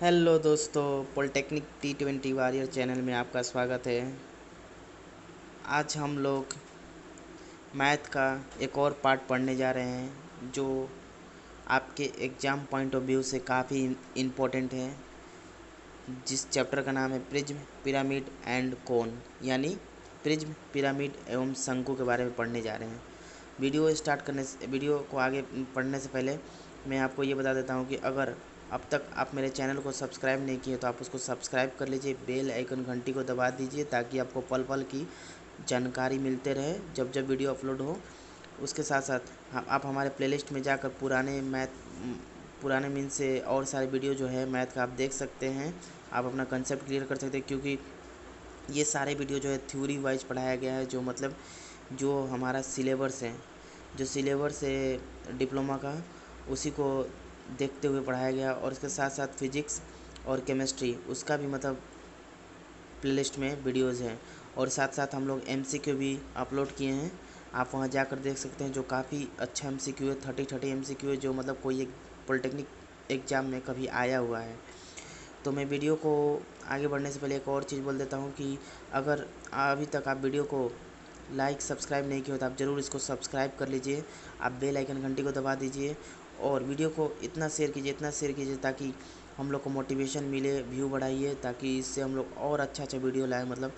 Hello दोस्तों, polytechnic T20 warrior channel में आपका स्वागत है। आज हम लोग मैथ का एक और पार्ट पढ़ने जा रहे हैं जो आपके एग्ज़ाम पॉइंट ऑफ व्यू से काफ़ी इम्पोर्टेंट है, जिस चैप्टर का नाम है प्रिज्म, पिरामिड एंड कोन, यानी प्रिज्म, पिरामिड एवं शंकु के बारे में पढ़ने जा रहे हैं। वीडियो को आगे पढ़ने से पहले मैं आपको ये बता देता हूँ कि अगर अब तक आप मेरे चैनल को सब्सक्राइब नहीं किए तो आप उसको सब्सक्राइब कर लीजिए, बेल आइकन घंटी को दबा दीजिए ताकि आपको पल पल की जानकारी मिलते रहे जब जब वीडियो अपलोड हो। उसके साथ साथ आप हमारे प्लेलिस्ट में जाकर पुराने मीन से और सारे वीडियो जो है मैथ का आप देख सकते हैं। आप अपना कंसेप्ट क्लियर कर सकते हैं, क्योंकि ये सारे वीडियो जो है थ्योरी वाइज पढ़ाया गया है, जो मतलब जो हमारा सिलेबस है डिप्लोमा का, उसी को देखते हुए पढ़ाया गया। और इसके साथ साथ फिजिक्स और केमिस्ट्री उसका भी मतलब प्लेलिस्ट में वीडियोज़ हैं। और साथ साथ हम लोग MCQ भी अपलोड किए हैं, आप वहां जाकर देख सकते हैं, जो काफ़ी अच्छा MCQ है। 30 MCQ है, जो मतलब कोई एक पॉलिटेक्निक एग्ज़ाम में कभी आया हुआ है। तो मैं वीडियो को आगे बढ़ने से पहले एक और चीज़ बोल देता हूँ कि अगर अभी तक आप वीडियो को लाइक सब्सक्राइब नहीं किया हो तो आप ज़रूर इसको सब्सक्राइब कर लीजिए, आप बेल आइकन घंटी को दबा दीजिए और वीडियो को इतना शेयर कीजिए ताकि हम लोग को मोटिवेशन मिले, व्यू बढ़ाइए, ताकि इससे हम लोग और अच्छा वीडियो लाए, मतलब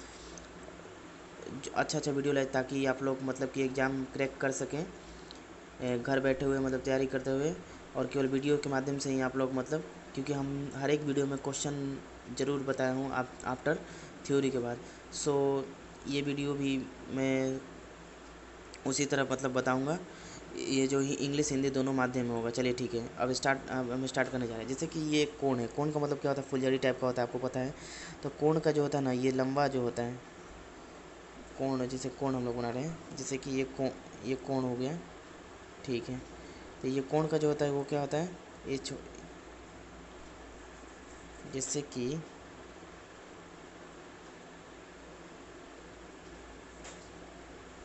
अच्छा वीडियो लाए, ताकि आप लोग मतलब कि एग्ज़ाम क्रैक कर सकें घर बैठे हुए, मतलब तैयारी करते हुए। और केवल वीडियो के माध्यम से ही आप लोग मतलब, क्योंकि हम हर एक वीडियो में क्वेश्चन ज़रूर बताया हूँ आप आफ्टर थ्योरी के बाद। सो ये वीडियो भी मैं उसी तरह मतलब बताऊँगा, ये जो ही इंग्लिश हिंदी दोनों माध्यम में होगा। चलिए ठीक है, अब हम स्टार्ट करने जा रहे हैं। जैसे कि ये कोण है, कोण का मतलब क्या होता है, फुलझड़ी टाइप का होता है, आपको पता है। तो कोण का जो होता है ना, ये लंबा जो होता है कोण, जैसे कोण हम लोग बना रहे हैं, जैसे कि ये कोण हो गया, ठीक है। तो ये कोण का जो होता है वो क्या होता है, ये जैसे कि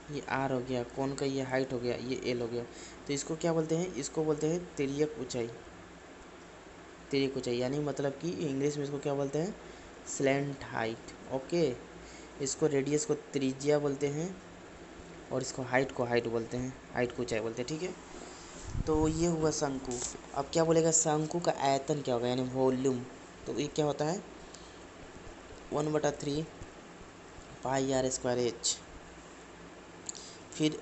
ये आर हो गया, कोण का ये हाइट हो गया, ये एल हो गया। तो इसको क्या बोलते हैं, इसको बोलते हैं तिर्यक ऊंचाई। तिर्यक ऊंचाई यानी मतलब कि इंग्लिश में इसको क्या बोलते हैं, स्लैंट हाइट। ओके, इसको रेडियस को त्रिज्या बोलते हैं और इसको हाइट को हाइट बोलते हैं, हाइट को ऊंचाई बोलते हैं, ठीक है। तो ये हुआ शंकु। अब क्या बोलेगा, शंकु का आयतन क्या होगा, यानी वॉल्यूम। तो ये क्या होता है, 1/3 पाई आर स्क्वायर एच। फिर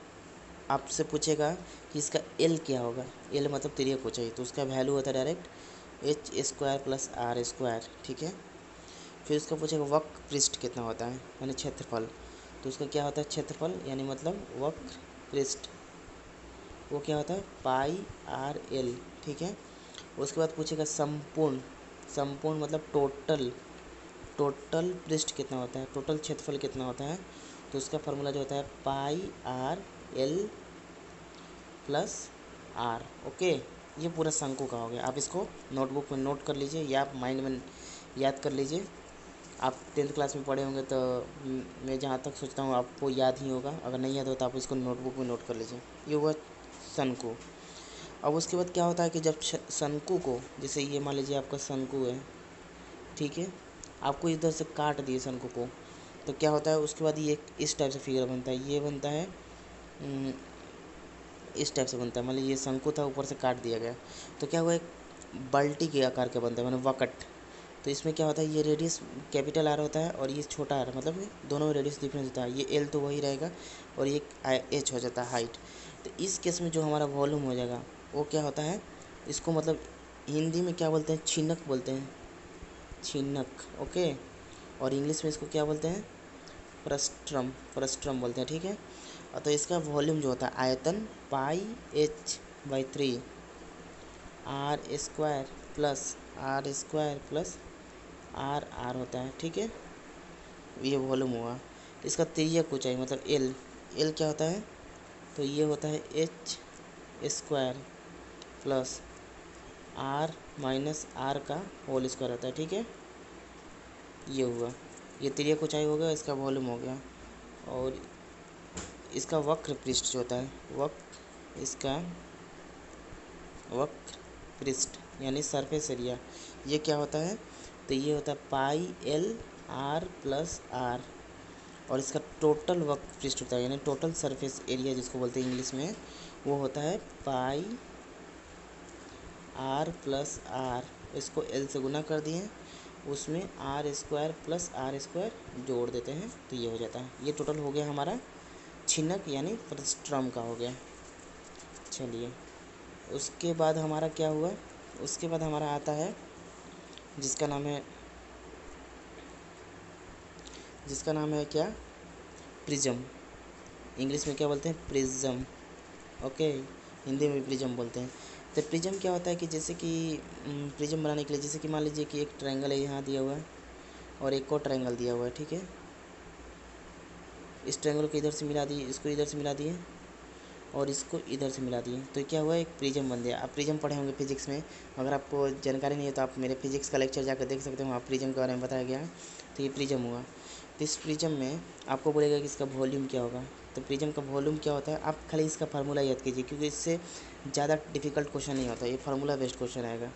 आपसे पूछेगा कि इसका एल क्या होगा, एल मतलब तिर्यक ऊंचाई, तो उसका वैल्यू होता है direct H square plus R square, ठीक है। फिर उसका पूछेगा वक्र पृष्ठ कितना होता है, यानी क्षेत्रफल। तो उसका क्या होता है, क्षेत्रफल यानी मतलब वक्र पृष्ठ, वो क्या होता है पाई आर एल, ठीक है। उसके बाद पूछेगा संपूर्ण, संपूर्ण मतलब टोटल, टोटल पृष्ठ कितना होता है, टोटल क्षेत्रफल कितना होता है। तो उसका फार्मूला जो होता है pi R L plus R. Okay, ये पूरा शंकु का हो गया। आप इसको नोटबुक में नोट कर लीजिए या आप माइंड में याद कर लीजिए। आप 10th क्लास में पढ़े होंगे तो मैं जहाँ तक सोचता हूँ आपको याद ही होगा, अगर नहीं याद हो तो आप इसको नोटबुक में नोट कर लीजिए। ये हुआ शंकु। अब उसके बाद क्या होता है कि जब शंकु को, जैसे ये मान लीजिए आपका शंकु है, ठीक है, आपको इधर से काट दिए शंकु को, तो क्या होता है उसके बाद ये इस टाइप से फिगर बनता है, ये बनता है इस टाइप से बनता है। मतलब ये शंकु था, ऊपर से काट दिया गया, तो क्या हुआ, एक बाल्टी के आकार का बनता है, मतलब वकट। तो इसमें क्या होता है, ये रेडियस कैपिटल आर होता है और ये छोटा आर, मतलब दोनों में रेडियस डिफरेंस होता है। ये एल तो वही रहेगा और ये एच हो जाता है हाइट। तो इस केस में जो हमारा वॉल्यूम हो जाएगा वो क्या होता है, इसको मतलब हिंदी में क्या बोलते हैं, छिन्नक बोलते हैं, छिन्नक। ओके, और इंग्लिश में इसको क्या बोलते हैं, फ्रस्ट्रम, फ्रस्ट्रम बोलते हैं, ठीक है। तो इसका वॉल्यूम जो होता है आयतन pi h/3 R square plus R R होता है, ठीक है। ये वॉल्यूम हुआ। इसका तिर्यक ऊंचाई मतलब एल, एल क्या होता है, तो ये होता है H square plus R minus R का होल स्क्वायर होता है, ठीक है। ये हुआ, ये तिर्यक ऊंचाई हो गया, इसका वॉल्यूम हो गया। और इसका वक्र पृष्ठ जो होता है, इसका वक्र पृष्ठ यानी सरफेस एरिया, ये क्या होता है, तो ये होता है pi L R plus R, और इसका टोटल वक्र पृष्ठ होता है यानी टोटल सरफेस एरिया जिसको बोलते हैं इंग्लिश में, वो होता है पाई आर प्लस आर। इसको एल से गुना कर दिए, उसमें R square plus R square जोड़ देते हैं तो ये हो जाता है। ये टोटल हो गया हमारा छिनक यानी फ्रस्ट्रम का हो गया। चलिए उसके बाद हमारा क्या हुआ, उसके बाद हमारा आता है जिसका नाम है क्या, प्रिज्म। इंग्लिश में क्या बोलते हैं, प्रिज्म। ओके, हिंदी में भी प्रिज्म बोलते हैं। तो प्रिज्म क्या होता है कि जैसे कि प्रिज्म बनाने के लिए, जैसे कि मान लीजिए कि एक ट्रायंगल है यहाँ दिया हुआ है और एक और ट्रायंगल दिया हुआ है, ठीक है। इस ट्रायंगल को इधर से मिला दिए, इसको इधर से मिला दिए और इसको इधर से मिला दिए, तो क्या हुआ, एक प्रिज्म बन गया। आप प्रिज्म पढ़े होंगे फिजिक्स में, अगर आपको जानकारी नहीं है तो आप मेरे फिजिक्स का लेक्चर जाकर देख सकते हो, वहाँ प्रिज्म के बारे में बताया गया है। तो ये प्रिज्म हुआ। तो इस प्रिज्म में आपको बोलेगा कि इसका वॉल्यूम क्या होगा, तो प्रिज्म का वॉल्यूम क्या होता है, आप खाली इसका फार्मूला याद कीजिए क्योंकि इससे ज़्यादा डिफिकल्ट क्वेश्चन नहीं होता, ये फार्मूला बेस्ड क्वेश्चन आएगा।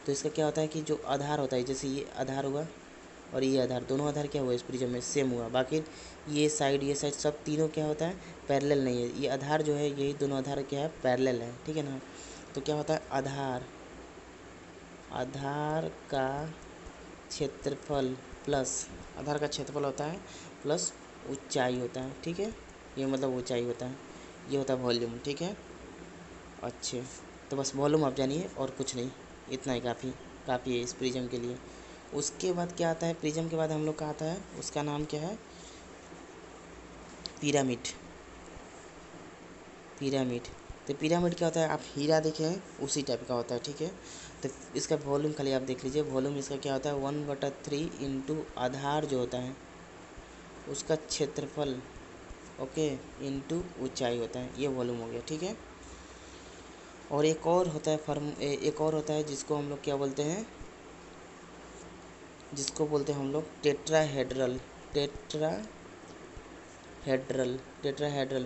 तो इसका क्या होता है कि जो आधार होता है, जैसे ये आधार हुआ और ये आधार, दोनों आधार क्या हुआ इस प्रिज्म में, सेम हुआ। बाकी ये साइड सब तीनों क्या होता है, पैरेलल नहीं है। ये आधार जो है, यही दोनों आधार क्या है, पैरेलल है, ठीक है ना। तो क्या होता है, आधार का क्षेत्रफल प्लस, आधार का क्षेत्रफल होता है प्लस ऊंचाई होता है, ठीक है। ये मतलब ऊंचाई होता है, ये होता है वॉल्यूम, ठीक है। अच्छे, तो बस वॉल्यूम आप जानिए और कुछ नहीं, इतना ही काफ़ी है इस प्रिज्म के लिए। उसके बाद क्या आता है, प्रिज्म के बाद हम लोग का आता है, उसका नाम क्या है, पिरामिड। तो पिरामिड क्या होता है, आप हीरा देखे हैं उसी टाइप का होता है, ठीक है। तो इसका वॉल्यूम खाली आप देख लीजिए, वॉल्यूम इसका क्या होता है, 1/3 इंटू आधार जो होता है उसका क्षेत्रफल, ओके, इंटू ऊंचाई होता है, ये वॉल्यूम हो गया, ठीक है। और एक और होता है जिसको हम लोग क्या बोलते हैं, हम लोग टेट्राहेड्रल,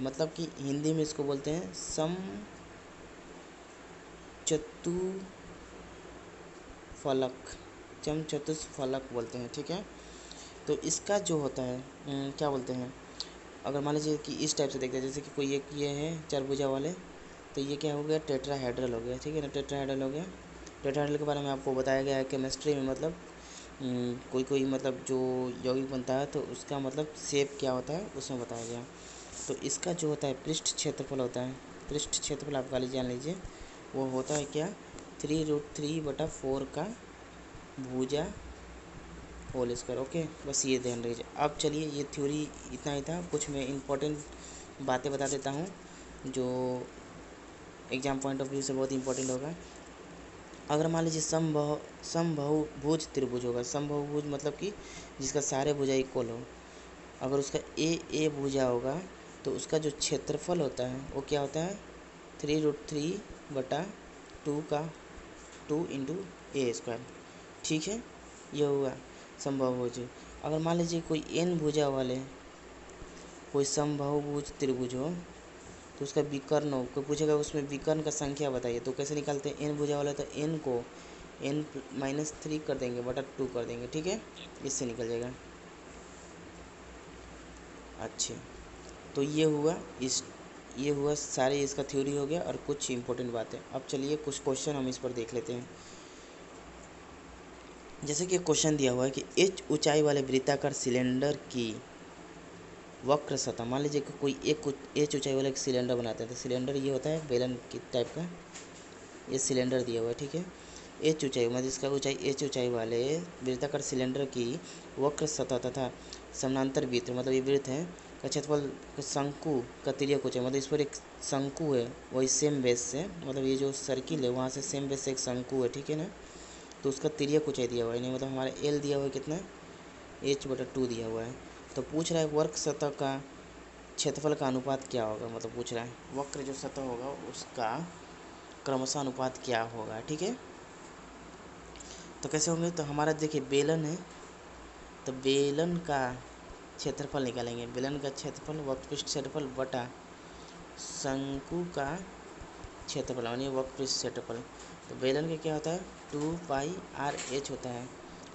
मतलब कि हिंदी में इसको बोलते हैं समचतुष्फलक बोलते हैं, ठीक है। तो इसका जो होता है क्या बोलते हैं, अगर मान लीजिए कि इस टाइप से देखते हैं, जैसे कि कोई एक ये है चरभुजा वाले, तो ये क्या हो गया, टेट्राहेड्रल हो गया, ठीक है ना, टेट्राहेड्रल हो गया। टेट्राहेड्रल के बारे में आपको बताया गया है केमिस्ट्री में, मतलब कोई मतलब जो यौगिक बनता है तो उसका मतलब शेप क्या होता है उसमें बताया गया। तो इसका जो होता है पृष्ठ क्षेत्रफल होता है, पृष्ठ क्षेत्रफल आप खाली जान लीजिए, वो होता है क्या, 3√3/4 का भुजा होल स्क्वायर, ओके। बस ये ध्यान रखिए। अब चलिए, ये थ्योरी इतना ही था, कुछ मैं इम्पोर्टेंट बातें बता देता हूँ जो एग्जाम पॉइंट ऑफ व्यू से बहुत इंपॉर्टेंट होगा। अगर मान लीजिए समबाहुभुज त्रिभुज होगा, समबाहुभुज मतलब कि जिसका सारे भुजा इक्वल हो, अगर उसका ए भुजा होगा तो उसका जो क्षेत्रफल होता है वो क्या होता है, 3√3/2 का 2 इंटू ए स्क्वायर, ठीक है। ये हुआ समबाहुभुज। अगर मान लीजिए कोई एन भुजा वाले कोई समबाहुभुज त्रिभुज हो तो उसका विकर्ण हो, कोई पूछेगा उसमें विकर्ण का संख्या बताइए, तो कैसे निकालते हैं, एन भुजा वाला तो एन को n-3 कर देंगे बटा 2 कर देंगे, ठीक है, इससे निकल जाएगा। अच्छे, तो ये हुआ सारे, इसका थ्योरी हो गया और कुछ इंपॉर्टेंट बातें। अब चलिए कुछ क्वेश्चन हम इस पर देख लेते हैं। जैसे कि क्वेश्चन दिया हुआ है कि h ऊंचाई वाले वृत्ताकार सिलेंडर की वक्र सतह, मान लीजिए कि कोई एक h ऊंचाई वाला एक सिलेंडर बनाते हैं, तो सिलेंडर ये होता है बेलन की टाइप का, ये सिलेंडर दिया हुआ है, ठीक है। h ऊंचाई मतलब इसका ऊंचाई h ऊंचाई वाले वृत्ताकार सिलेंडर की वक्र सतह तथा समानांतर वृत्त, मतलब ये वृत्त है, का क्षेत्रफल शंकु का तिर्यक ऊंचाई, मतलब इस पर एक शंकु है वही सेम बेस से, मतलब ये जो सर्किल है वहाँ से सेम बेस से एक शंकु है, ठीक है ना। तो उसका तिर्यक ऊंचाई दिया हुआ है, नहीं मतलब हमारा एल दिया हुआ है कितना, h/2 दिया हुआ है। तो पूछ रहा है वक्र सतह का क्षेत्रफल का अनुपात क्या होगा, मतलब पूछ रहा है वक्र जो सतह होगा उसका क्रमशः अनुपात क्या होगा, ठीक है। तो कैसे होंगे, तो हमारा देखिए बेलन है, तो बेलन का क्षेत्रफल निकालेंगे, बेलन का क्षेत्रफल वक्रपृष्ठ क्षेत्रफल बटा शंकु का क्षेत्रफल यानी वक्रपृष्ठ क्षेत्रफल। तो बेलन का क्या होता है 2πr/h होता है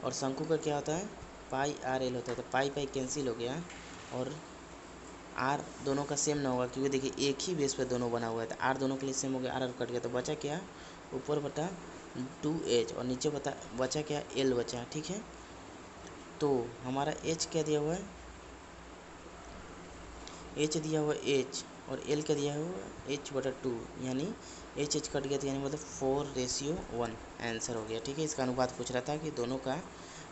और शंकु का क्या होता है πr/l होता है। तो पाई पाई कैंसिल हो गया और आर दोनों का सेम ना होगा क्योंकि देखिए एक ही बेस पे दोनों बना हुआ है। तो आर दोनों के लिए सेम हो गया, आर कट गया तो बचा क्या ऊपर बटा 2h और नीचे बचा क्या l बचा। ठीक है, तो हमारा h क्या दिया हुआ है, h दिया हुआ है h और l क्या दिया हुआ है h/2 यानी h कट गया तो यानी मतलब 4:1 आंसर हो गया। ठीक है, इसका अनुपात पूछ रहा था कि दोनों का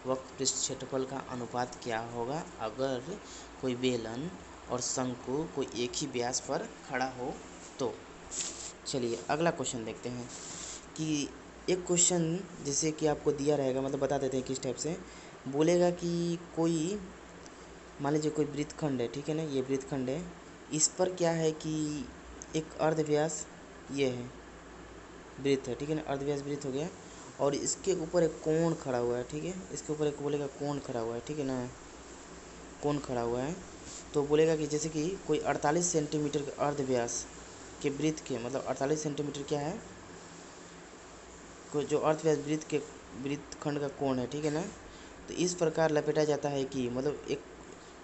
वक्र पृष्ठ क्षेत्रफल का अनुपात क्या होगा अगर कोई बेलन और शंकु कोई एक ही व्यास पर खड़ा हो तो। चलिए अगला क्वेश्चन देखते हैं कि एक क्वेश्चन जैसे कि आपको दिया रहेगा, मतलब बता देते हैं किस टाइप से बोलेगा कि कोई मान लीजिए कोई वृत्तखंड है, ठीक है ना, ये वृत्तखंड है, इस पर क्या है कि एक अर्धव्यास ये है वृत्त है, ठीक है ना, अर्धव्यास वृत्त हो गया और इसके ऊपर एक कोण खड़ा हुआ है। ठीक है, इसके ऊपर एक बोलेगा कोण खड़ा हुआ है, ठीक है ना, कोण खड़ा हुआ है। तो बोलेगा कि जैसे कि कोई 48 सेंटीमीटर के अर्धव्यास के वृत्त के मतलब 48 सेंटीमीटर क्या है कोई जो अर्धव्यास वृत्त के वृत्तखंड का कोण है, ठीक है ना, तो इस प्रकार लपेटा जाता है कि मतलब एक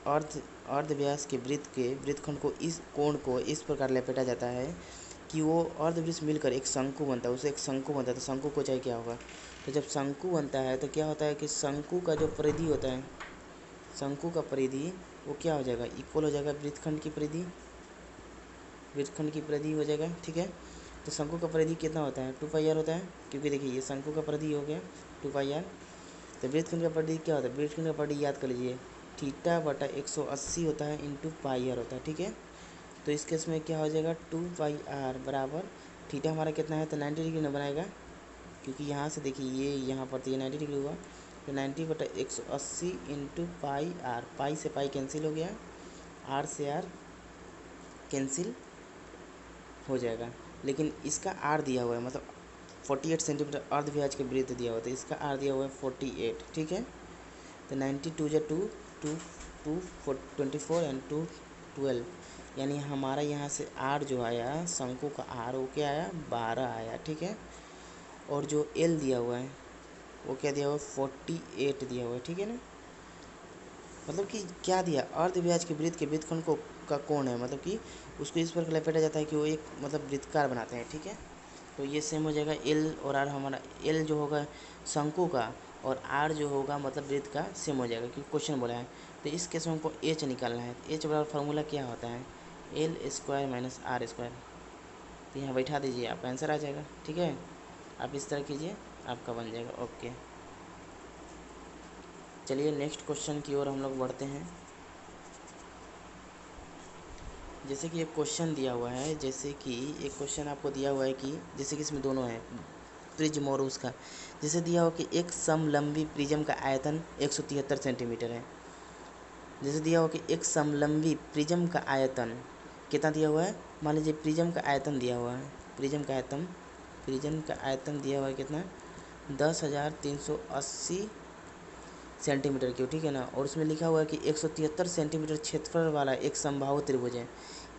अर्धव्यास के वृत्तखंड को इस कोण को इस प्रकार लपेटा जाता है कि वो अर्धवृत्त मिलकर एक शंकु बनता है, उसे एक शंकु बनता है। तो शंकु को चाहिए क्या होगा, तो जब शंकु बनता है तो क्या होता है कि शंकु का जो परिधि होता है, शंकु का परिधि वो क्या हो जाएगा इक्वल हो जाएगा वृत्तखंड की परिधि, वृत्तखंड की परिधि हो जाएगा। ठीक है, तो शंकु का परिधि कितना होता है 2πr होता है क्योंकि देखिए ये शंकु का परिधि हो गया 2πr। तो वृत्तखंड का परिधि क्या होता है, वृत्तखंड का परिधि याद कर लीजिए θ/180 होता है इंटू πr होता है। ठीक है, तो इस केस में क्या हो जाएगा 2πr बराबर थीटा हमारा कितना है तो 90 डिग्री न बनाएगा क्योंकि यहाँ से देखिए ये यहाँ पर तो ये 90 डिग्री हुआ तो 90/180 इंटू πr, पाई से पाई कैंसिल हो गया, आर से आर कैंसिल हो जाएगा। लेकिन इसका आर दिया हुआ है मतलब 48 सेंटीमीटर अर्धव्यास के वृत्त दिया हुआ है तो इसका आर दिया हुआ है 48। ठीक है, तो 92 × 2 24 एंड 2 12 यानी हमारा यहाँ से आर जो आया शंकु का आर वो क्या आया 12 आया। ठीक है, और जो एल दिया हुआ है वो क्या दिया हुआ है 48 दिया हुआ है। ठीक है ना, मतलब कि क्या दिया अर्धव्यास के वृत्तखंड को का कोण है, मतलब कि उसको इस पर लपेटा जाता है कि वो एक मतलब वृत्तकार बनाते हैं। ठीक है, तो ये सेम हो जाएगा एल और आर, हमारा एल जो होगा शंकु का और आर जो होगा मतलब वृत्त का सेम हो जाएगा क्योंकि क्वेश्चन बोला है। तो इस केस में हमको एच निकालना है, तो एच बराबर फार्मूला क्या होता है L² - R²। तो यहाँ बैठा दीजिए आपका आंसर आ जाएगा। ठीक है, आप इस तरह कीजिए आपका बन जाएगा। ओके, चलिए नेक्स्ट क्वेश्चन की ओर हम लोग बढ़ते हैं। जैसे कि एक क्वेश्चन दिया हुआ है, जैसे कि एक क्वेश्चन आपको दिया हुआ है कि जैसे कि इसमें दोनों है प्रिज्म और उसका, जैसे दिया हो कि एक समलंबी प्रिज्म का आयतन 173 सेंटीमीटर है। जैसे दिया हो कि एक समलंबी प्रिज्म का आयतन कितना दिया हुआ है, मान लीजिए प्रिज्म का आयतन दिया हुआ है, प्रिज्म का आयतन दिया हुआ है कितना 10,380 सेंटीमीटर क्यूब। ठीक है ना, और उसमें लिखा हुआ है कि 173 सेंटीमीटर क्षेत्रफल वाला एक समबाहु त्रिभुज है।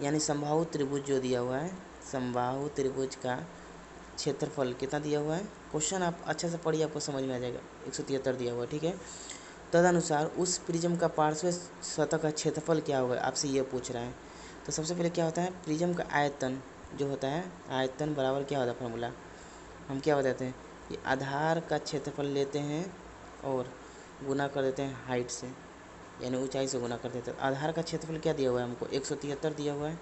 यानी समबाहु त्रिभुज जो दिया हुआ है, समबाहु त्रिभुज का क्षेत्रफल कितना दिया हुआ है, क्वेश्चन आप अच्छे से पढ़िए आपको समझ में आ जाएगा। 173 दिया हुआ है। ठीक है, तदनुसार उस प्रिज्म का पार्श्व सतह का क्षेत्रफल क्या होगा, आपसे ये पूछ रहा है। तो सबसे पहले क्या होता है प्रिज्म का आयतन जो होता है, आयतन बराबर क्या होता है फार्मूला, हम क्या बताते हैं कि आधार का क्षेत्रफल लेते हैं और गुना कर देते हैं हाइट से, यानी ऊंचाई से गुना कर देते हैं। आधार का क्षेत्रफल क्या दिया हुआ है हमको 173 दिया हुआ है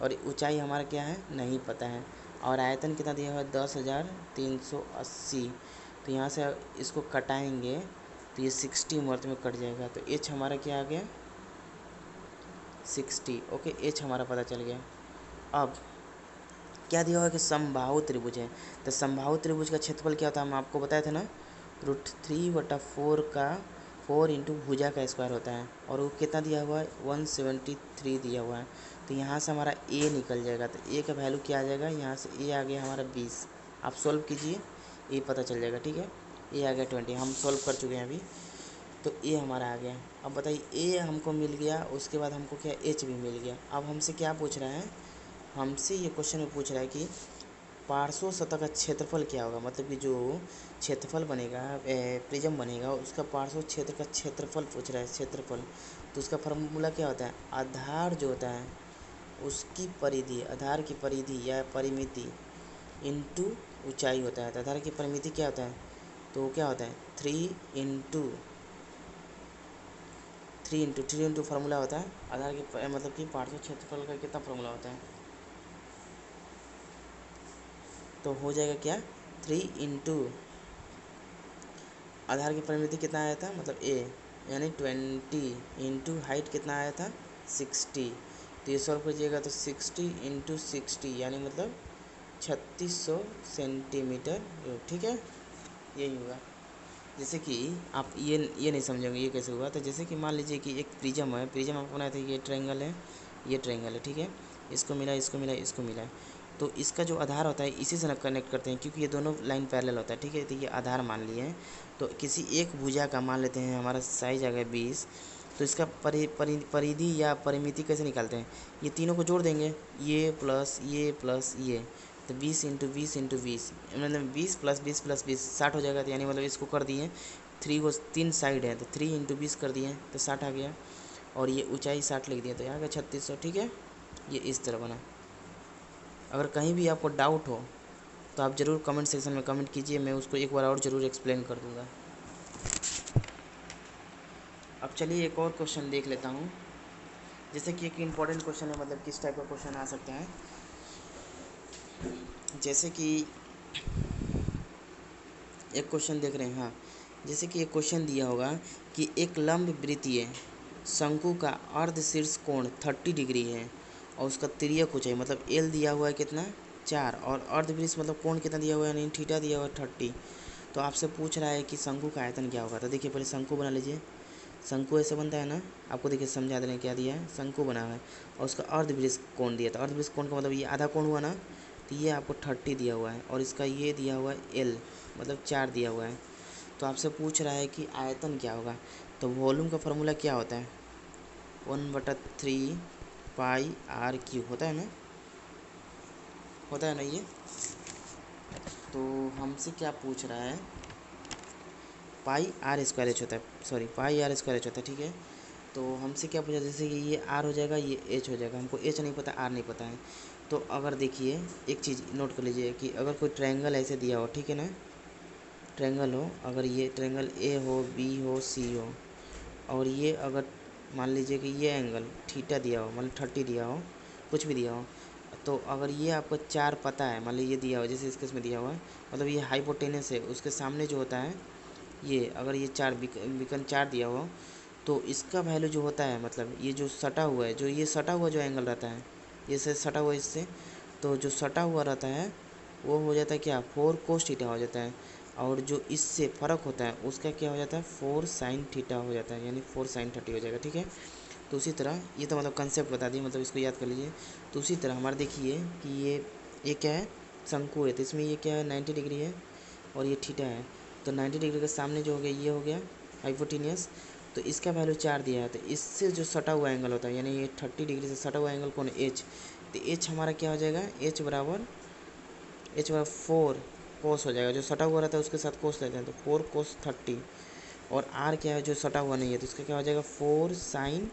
और ऊंचाई हमारा क्या है नहीं पता है, और आयतन कितना दिया हुआ है 10,380। तो यहाँ से इसको कटाएंगे तो ये 60 मर्थ में कट जाएगा, तो एच हमारा क्या आ गया 60। ओके, एच हमारा पता चल गया। अब क्या दिया हुआ है कि समबाहु त्रिभुज है, तो समबाहु त्रिभुज का क्षेत्रफल क्या होता है हम आपको बताए थे ना, √3/4 का 4 इंटू भुजा का स्क्वायर होता है, और वो कितना दिया हुआ है 173 दिया हुआ है। तो यहाँ से हमारा ए निकल जाएगा, तो ए का वैल्यू क्या आ जाएगा, यहाँ से ए आ गया हमारा 20। आप सॉल्व कीजिए ए पता चल जाएगा। ठीक है, ए आ गया 20, हम सॉल्व कर चुके हैं अभी, तो ए हमारा आ गया। अब बताइए ए हमको मिल गया, उसके बाद हमको क्या एच भी मिल गया। अब हमसे क्या पूछ रहा है, हमसे ये क्वेश्चन में पूछ रहा है कि पार्श्व सतह का क्षेत्रफल क्या होगा, मतलब कि जो क्षेत्रफल बनेगा, प्रिज्म बनेगा, उसका पार्श्व क्षेत्र का क्षेत्रफल पूछ रहा है, क्षेत्रफल। तो उसका फार्मूला क्या होता है, आधार जो होता है उसकी परिधि, आधार की परिधि या परिमिति इंटू ऊंचाई होता है। तो आधार की परिमिति क्या होता है, तो क्या होता है 3 इंटू फार्मूला होता है आधार की मतलब कि पार्श्व क्षेत्रफल का कितना फार्मूला होता है, तो हो जाएगा क्या 3 इंटू आधार की परिमिति कितना आया था, मतलब ए यानी 20 इंटू हाइट कितना आया था 60। तो ये सॉल्व कीजिएगा तो 60 इंटू 60 यानी मतलब 3600 सेंटीमीटर क्यूब। ठीक है, यही होगा। जैसे कि आप ये नहीं समझोगे ये कैसे हुआ, तो जैसे कि मान लीजिए कि एक प्रिज्म है, प्रिज्म आपको बनाया था, ये ट्रायंगल है, ये ट्रायंगल है, ठीक है, इसको मिला, इसको मिला, इसको मिला। तो इसका जो आधार होता है इसी से कनेक्ट करते हैं, क्योंकि ये दोनों लाइन पैरेलल होता है, ठीक है। तो ये आधार मान लिए हैं। तो किसी एक भुजा का मान लेते हैं, हमारा साइज आ गया 20। तो इसका परिधि या परिमिति कैसे निकालते हैं, ये तीनों को जोड़ देंगे, ये प्लस ये। तो 20 इंटू 20 मतलब 20 + 20 + 20 60 हो जाएगा। तो यानी मतलब इसको कर दिए 3 साइड है, तो 3 इंटू 20 कर दिए तो 60 आ गया। और ये ऊंचाई 60 लिख दिया तो यहाँ का 3600। ठीक है, ये इस तरह बना। अगर कहीं भी आपको डाउट हो तो आप ज़रूर कमेंट सेक्शन में कमेंट कीजिए, मैं उसको एक बार और ज़रूर एक्सप्लेन कर दूँगा। अब चलिए एक और क्वेश्चन देख लेता हूँ। जैसे कि एक इम्पॉर्टेंट क्वेश्चन है, मतलब किस टाइप का क्वेश्चन आ सकता है। जैसे कि एक क्वेश्चन देख रहे हैं, हाँ, जैसे कि एक क्वेश्चन दिया होगा कि एक लंब वृत्तीय शंकु का अर्ध शीर्ष कोण 30 डिग्री है और उसका तिर्यक ऊंचाई मतलब एल दिया हुआ है कितना 4, और अर्धवृत्त मतलब कोण कितना दिया हुआ है, नहीं थीटा दिया हुआ है 30। तो आपसे पूछ रहा है कि शंकु का आयतन क्या होगा। तो देखिए पहले शंकु बना लीजिए। शंकु ऐसे बनता है ना, आपको देखिए समझा देने क्या दिया है, शंकु बना है और उसका अर्धवृत्त कोण दिया था। अर्धवृत्त कोण का मतलब ये आधा कोण हुआ ना, तो ये आपको 30 दिया हुआ है और इसका ये दिया हुआ है एल मतलब 4 दिया हुआ है। तो आपसे पूछ रहा है कि आयतन क्या होगा। तो वॉल्यूम का फार्मूला क्या होता है, 1/3 पाई आर क्यूब होता है ना, होता है ना ये। तो हमसे क्या पूछ रहा है, पाई आर स्क्वायर एच होता है, sorry pi R square H होता है, ठीक है। तो हमसे क्या पूछा, जैसे कि ये आर हो जाएगा, ये एच हो जाएगा, हमको एच नहीं पता, आर नहीं पता है। तो अगर देखिए एक चीज़ नोट कर लीजिए कि अगर कोई ट्रायंगल ऐसे दिया हो, ठीक है ना, ट्रायंगल हो, अगर ये ट्रायंगल ए हो, बी हो, सी हो, और ये अगर मान लीजिए कि ये एंगल थीटा दिया हो, मतलब 30 दिया हो, कुछ भी दिया हो, तो अगर ये आपको 4 पता है, मान लीजिए ये दिया हो, जैसे इस केस में दिया हुआ है, मतलब ये हाइपोटेनस है, उसके सामने जो होता है ये, अगर ये 4 बिकन 4 दिया हो, तो इसका वैल्यू जो होता है, मतलब ये जो सटा हुआ है, जो ये सटा हुआ जो एंगल रहता है, ये से सटा हुआ इससे, तो जो सटा हुआ रहता है वो हो जाता है क्या 4 कोस थीटा हो जाता है, और जो इससे फ़र्क होता है उसका क्या हो जाता है 4 साइन थीटा हो जाता है, यानी 4 साइन 30 हो जाएगा। ठीक है, तो उसी तरह ये तो मतलब कंसेप्ट बता दिए, मतलब इसको याद कर लीजिए। तो उसी तरह हमारे देखिए कि ये क्या है, शंकु है, तो इसमें ये क्या है 90 डिग्री है और ये थीटा है। तो 90 डिग्री के सामने जो हो गया ये हो गया हाइपोटेनियस, तो इसका वैल्यू 4 दिया है। तो इससे जो सटा हुआ एंगल होता है, यानी ये 30 डिग्री से सटा हुआ एंगल कौन है, एच। तो एच हमारा क्या हो जाएगा, एच बराबर 4 कोस हो जाएगा, जो सटा हुआ रहता है उसके साथ कोस लेते हैं, तो 4 कोस 30। और आर क्या है, जो सटा हुआ नहीं है, तो इसका क्या हो जाएगा 4 साइन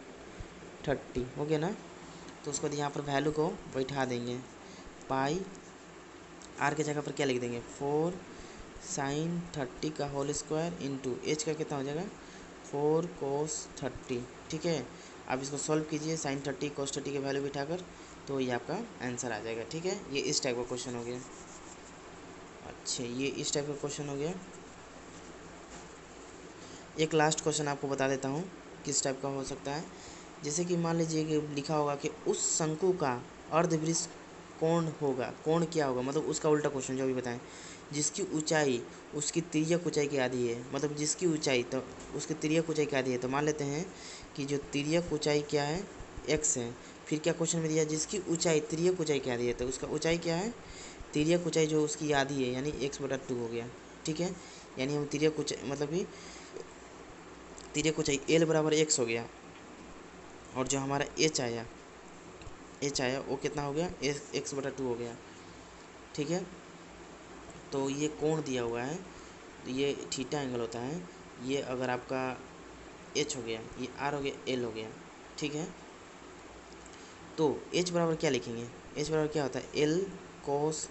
30 हो गया ना। तो उसके बाद यहाँ पर वैल्यू को बैठा देंगे, पाई आर के जगह पर क्या लिख देंगे 4 साइन 30 का होल स्क्वायर इंटू एच का कितना हो जाएगा 4 कोस 30। ठीक है, आप इसको सॉल्व कीजिए साइन 30 कोस 30 के वैल्यू बिठाकर, तो ये आपका आंसर आ जाएगा। ठीक है, ये इस टाइप का क्वेश्चन हो गया। अच्छा, ये इस टाइप का क्वेश्चन हो गया। एक लास्ट क्वेश्चन आपको बता देता हूँ किस टाइप का हो सकता है। जैसे कि मान लीजिए कि लिखा होगा कि उस शंकु का अर्धवृत्त कोण होगा, कोण क्या होगा, मतलब उसका उल्टा क्वेश्चन जो भी बताएं, जिसकी ऊंचाई उसकी तिर्यक ऊंचाई की आधी है, मतलब जिसकी ऊंचाई तो उसकी तिर्यक ऊंचाई की आधी है। तो मान लेते हैं कि जो तिर्यक ऊंचाई क्या है एक्स है, फिर क्या क्वेश्चन में दिया जिसकी ऊंचाई तिर्यक ऊंचाई की आधी है, तो उसका ऊंचाई क्या है, तिर्यक ऊंचाई जो उसकी आधी है, यानी x/2 हो गया। ठीक है, यानी हम तिर्यक ऊंचाई मतलब कि तिर्यक ऊंचाई एल बराबर एक्स हो गया, और जो हमारा एच आया वो कितना हो गया, x/2 हो गया। ठीक है, तो ये कोण दिया हुआ है, तो ये थीटा एंगल होता है। ये अगर आपका एच हो गया, ये आर हो गया, एल हो गया, ठीक है। तो एच बराबर क्या लिखेंगे, एच बराबर क्या होता है, एल कोस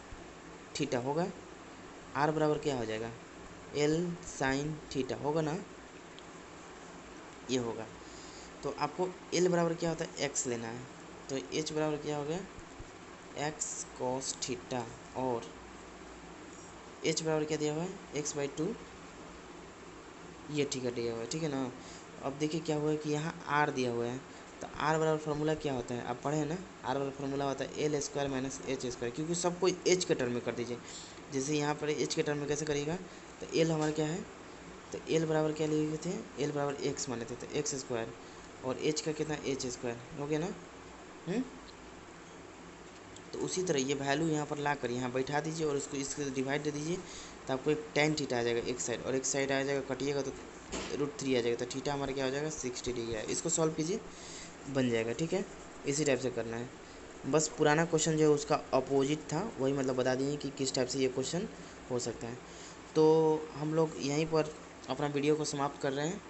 थीटा होगा। आर बराबर क्या हो जाएगा, एल साइन थीटा होगा ना, ये होगा। तो आपको एल बराबर क्या होता है, एक्स लेना है। तो एच बराबर क्या हो गया, एक्स कोस थीटा, और एच बराबर क्या दिया हुआ है, x/2, ये ठीक है दिया हुआ है, ठीक है ना। अब देखिए क्या हुआ है कि यहाँ आर दिया हुआ है, तो आर बराबर फार्मूला क्या होता है, आप पढ़े हैं ना, आर बराबर फार्मूला होता है L square minus H square, क्योंकि सबको एच के टर्म में कर दीजिए। जैसे यहाँ पर एच के टर्म में कैसे करिएगा, तो एल हमारा क्या है, तो एल बराबर क्या लिए थे, एल बराबर एक्स माने थे, तो एक्स स्क्वायर, और एच का कितना, एच स्क्वायर हो गया ना। तो उसी तरह ये वैल्यू यहाँ पर ला कर यहाँ बैठा दीजिए और उसको इससे डिवाइड दे दीजिए, तो आपको एक tan थीटा आ जाएगा एक साइड, और एक साइड आ जाएगा, कटिएगा तो √3 आ जाएगा, तो थीटा हमारा क्या हो जाएगा, 60 डिग्री है। इसको सॉल्व कीजिए, बन जाएगा, ठीक है। इसी टाइप से करना है। बस पुराना क्वेश्चन जो है उसका अपोजिट था, वही मतलब बता दिए कि किस टाइप से ये क्वेश्चन हो सकता है। तो हम लोग यहीं पर अपना वीडियो को समाप्त कर रहे हैं,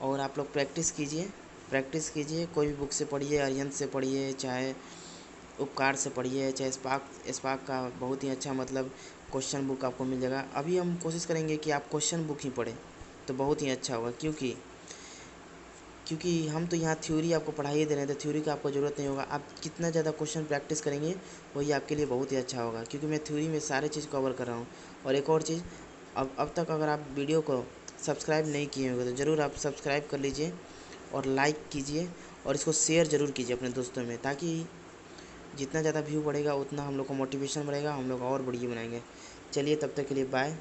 और आप लोग प्रैक्टिस कीजिए, कोई भी बुक से पढ़िए, अरिहंत से पढ़िए, चाहे उपकार से पढ़िए, चाहे स्पार्क का बहुत ही अच्छा मतलब क्वेश्चन बुक आपको मिल जाएगा। अभी हम कोशिश करेंगे कि आप क्वेश्चन बुक ही पढ़ें, तो बहुत ही अच्छा होगा, क्योंकि हम तो यहाँ थ्योरी आपको पढ़ाई दे रहे हैं, तो थ्योरी का आपको ज़रूरत नहीं होगा। आप जितना ज़्यादा क्वेश्चन प्रैक्टिस करेंगे वही आपके लिए बहुत ही अच्छा होगा, क्योंकि मैं थ्योरी में सारे चीज़ कवर कर रहा हूँ। और एक और चीज़, अब तक अगर आप वीडियो को सब्सक्राइब नहीं किए होंगे तो ज़रूर आप सब्सक्राइब कर लीजिए, और लाइक कीजिए, और इसको शेयर ज़रूर कीजिए अपने दोस्तों में, ताकि जितना ज़्यादा व्यू बढ़ेगा उतना हम लोग को मोटिवेशन बढ़ेगा, हम लोग और वीडियो बनाएंगे। चलिए तब तक के लिए बाय।